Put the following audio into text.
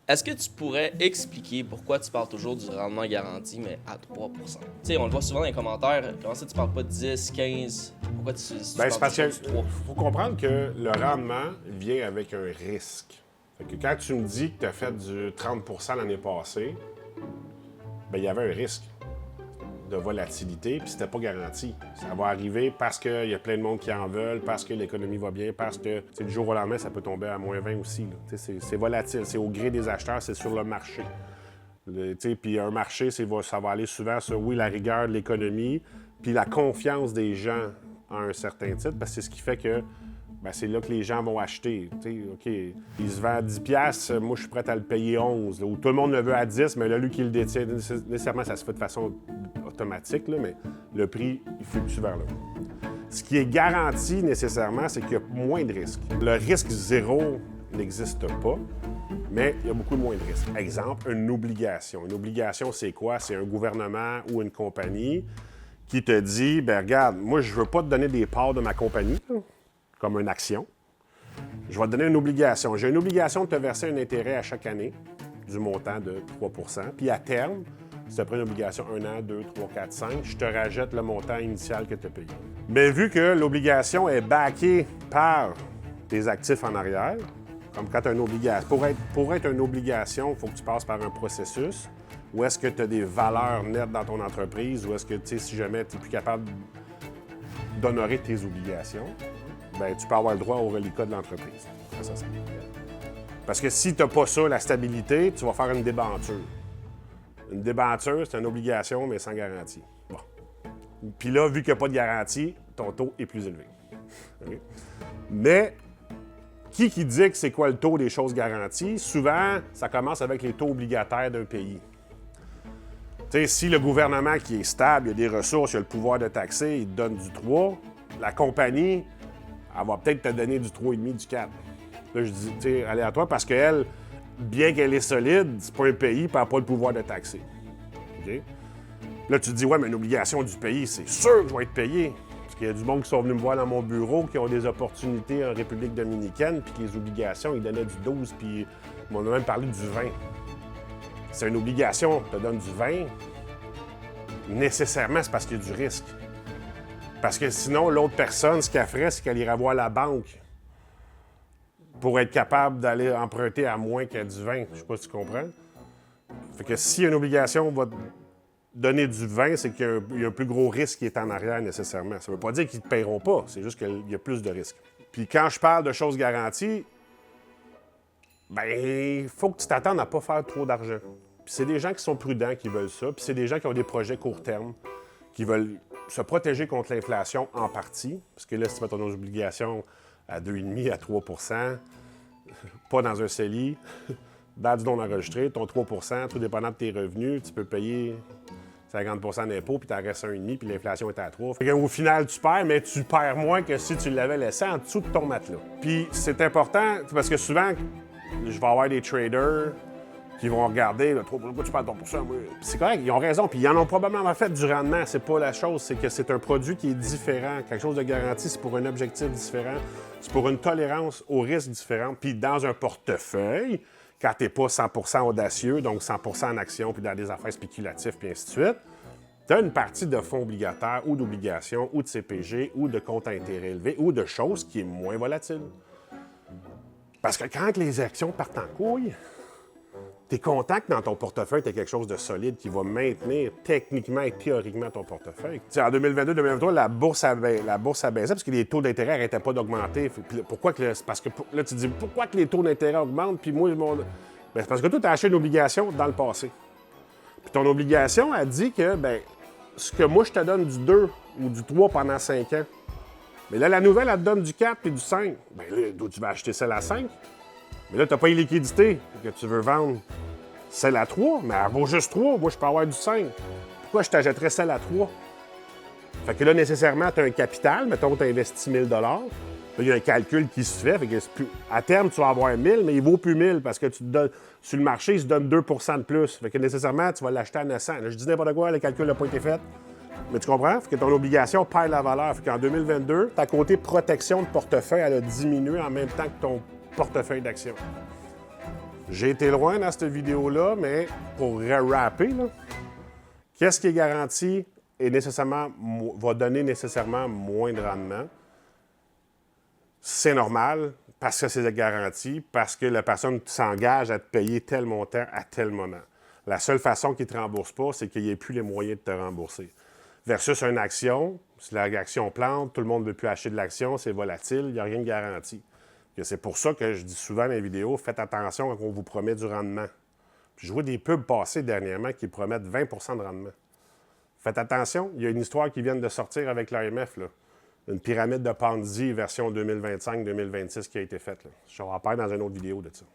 Est-ce que tu pourrais expliquer pourquoi tu parles toujours du rendement garanti, mais à 3 Tu sais, on le voit souvent dans les commentaires. Comment ça, tu parles pas de 10, 15? Pourquoi tu Bien, c'est parles parce toujours qu'il du 3? faut comprendre que le rendement vient avec un risque. Fait que quand tu me dis que tu as fait du 30 l'année passée, bien, il y avait un risque de volatilité, puis c'était pas garanti. Ça va arriver parce qu'il y a plein de monde qui en veulent, parce que l'économie va bien, parce que du jour au lendemain, ça peut tomber à moins 20 aussi. C'est volatile, c'est au gré des acheteurs, c'est sur le marché. Puis un marché, ça va aller souvent sur, oui, la rigueur de l'économie, puis la confiance des gens à un certain titre, parce que c'est ce qui fait que c'est là que les gens vont acheter. OK, il se vend à 10 moi, je suis prêt à le payer 11. Là, où tout le monde le veut à 10, mais là, lui qui le détient, nécessairement, ça se fait de façon automatique, là, mais le prix, il fluctue vers là. Ce qui est garanti nécessairement, c'est qu'il y a moins de risques. Le risque zéro n'existe pas, mais il y a beaucoup moins de risques. Exemple, une obligation. Une obligation, c'est quoi? C'est un gouvernement ou une compagnie qui te dit, bien, regarde, moi, je ne veux pas te donner des parts de ma compagnie, là, comme une action. Je vais te donner une obligation. J'ai une obligation de te verser un intérêt à chaque année du montant de 3 puis à terme, si tu as pris une obligation 1 an, 2, 3, 4, 5, je te rajoute le montant initial que tu as payé. Mais vu que l'obligation est backée par tes actifs en arrière, comme quand tu as une obligation. Pour être une obligation, il faut que tu passes par un processus où est-ce que tu as des valeurs nettes dans ton entreprise, ou est-ce que, tu sais, si jamais tu n'es plus capable d'honorer tes obligations, bien, tu peux avoir le droit au reliquat de l'entreprise. Ça. Parce que si tu n'as pas ça, la stabilité, tu vas faire une débenture. Une débenture, c'est une obligation, mais sans garantie. Bon. Puis là, vu qu'il n'y a pas de garantie, ton taux est plus élevé. Okay? Mais qui dit que c'est quoi le taux des choses garanties? Souvent, ça commence avec les taux obligataires d'un pays. Tu sais, si le gouvernement qui est stable, il a des ressources, il a le pouvoir de taxer, il te donne du 3, la compagnie, elle va peut-être te donner du 3,5, du 4. Là, je dis, tu sais, aléatoire, parce qu'elle, bien qu'elle est solide, c'est pas un pays, puis elle n'a pas le pouvoir de taxer. OK? Là, tu te dis, ouais, mais une obligation du pays, c'est sûr que je vais être payé. Parce qu'il y a du monde qui sont venus me voir dans mon bureau, qui ont des opportunités en République dominicaine, puis que les obligations, ils donnaient du 12, puis ils m'ont même parlé du 20. C'est une obligation, te donne du 20, nécessairement, c'est parce qu'il y a du risque. Parce que sinon, l'autre personne, ce qu'elle ferait, c'est qu'elle irait voir la banque pour être capable d'aller emprunter à moins qu'à du 20. Je sais pas si tu comprends. Fait que si une obligation va te donner du 20, c'est qu'il y a un plus gros risque qui est en arrière nécessairement. Ça veut pas dire qu'ils ne te paieront pas, c'est juste qu'il y a plus de risques. Puis quand je parle de choses garanties, bien, il faut que tu t'attendes à ne pas faire trop d'argent. Puis c'est des gens qui sont prudents qui veulent ça, puis c'est des gens qui ont des projets court terme, qui veulent se protéger contre l'inflation en partie, parce que là, si tu mets ton obligation à 2,5 à 3 pas dans un CELI, dans du non enregistré, ton 3 tout dépendant de tes revenus, tu peux payer 50 d'impôts, puis tu en restes 1,5, puis l'inflation est à 3. Fait qu'au final, tu perds, mais tu perds moins que si tu l'avais laissé en dessous de ton matelas. Puis c'est important, parce que souvent, je vais avoir des traders qui vont regarder, pourquoi tu parles de ton pourcent, moi? Puis c'est correct, ils ont raison, puis ils en ont probablement fait du rendement. C'est pas la chose, c'est que c'est un produit qui est différent. Quelque chose de garanti, c'est pour un objectif différent, c'est pour une tolérance au risque différente. Puis dans un portefeuille, quand tu n'es pas 100 audacieux, donc 100 en action, puis dans des affaires spéculatives, puis ainsi de suite, tu as une partie de fonds obligataires ou d'obligations ou de CPG ou de comptes à intérêt élevé ou de choses qui est moins volatile. Parce que quand les actions partent en couille, tu es content que dans ton portefeuille, tu aies quelque chose de solide qui va maintenir techniquement et théoriquement ton portefeuille. T'sais, en 2022-2023, la bourse a baissé parce que les taux d'intérêt n'arrêtaient pas d'augmenter. Pourquoi que parce que là, tu te dis, pourquoi que les taux d'intérêt augmentent? Puis moi, ben, c'est parce que toi, tu as acheté une obligation dans le passé. Puis ton obligation a dit que, ben, ce que moi, je te donne du 2 ou du 3 pendant 5 ans, mais là, la nouvelle, elle te donne du 4 et du 5. Bien là, d'où tu vas acheter celle à 5? Mais là, tu n'as pas les liquidités que tu veux vendre celle à 3, mais elle vaut juste 3. Moi, je peux avoir du 5. Pourquoi je t'achèterais celle à 3? Fait que là, nécessairement, tu as un capital. Mettons que tu as investi 1 000 $. Il y a un calcul qui se fait. Fait que à terme, tu vas avoir 1 000, mais il vaut plus 1 000 parce que tu te donnes, sur le marché, il se donne 2 de plus. Fait que nécessairement, tu vas l'acheter à 900. Là, je dis n'importe quoi, le calcul n'a pas été fait. Mais tu comprends? Fait que ton obligation perd la valeur. Fait qu'en 2022, ta côté protection de portefeuille, elle a diminué en même temps que ton portefeuille d'actions. J'ai été loin dans cette vidéo-là, mais pour rapper, qu'est-ce qui est garanti et nécessairement va donner nécessairement moins de rendement? C'est normal, parce que c'est garanti, parce que la personne s'engage à te payer tel montant à tel moment. La seule façon qu'il ne te rembourse pas, c'est qu'il n'y ait plus les moyens de te rembourser. Versus une action, si l'action plante, tout le monde ne veut plus acheter de l'action, c'est volatile, il n'y a rien de garanti. C'est pour ça que je dis souvent dans les vidéos, faites attention quand on vous promet du rendement. Puis je vois des pubs passer dernièrement qui promettent 20 de rendement. Faites attention, il y a une histoire qui vient de sortir avec l'AMF, une pyramide de Ponzi version 2025-2026 qui a été faite. Je vais en parler dans une autre vidéo de ça.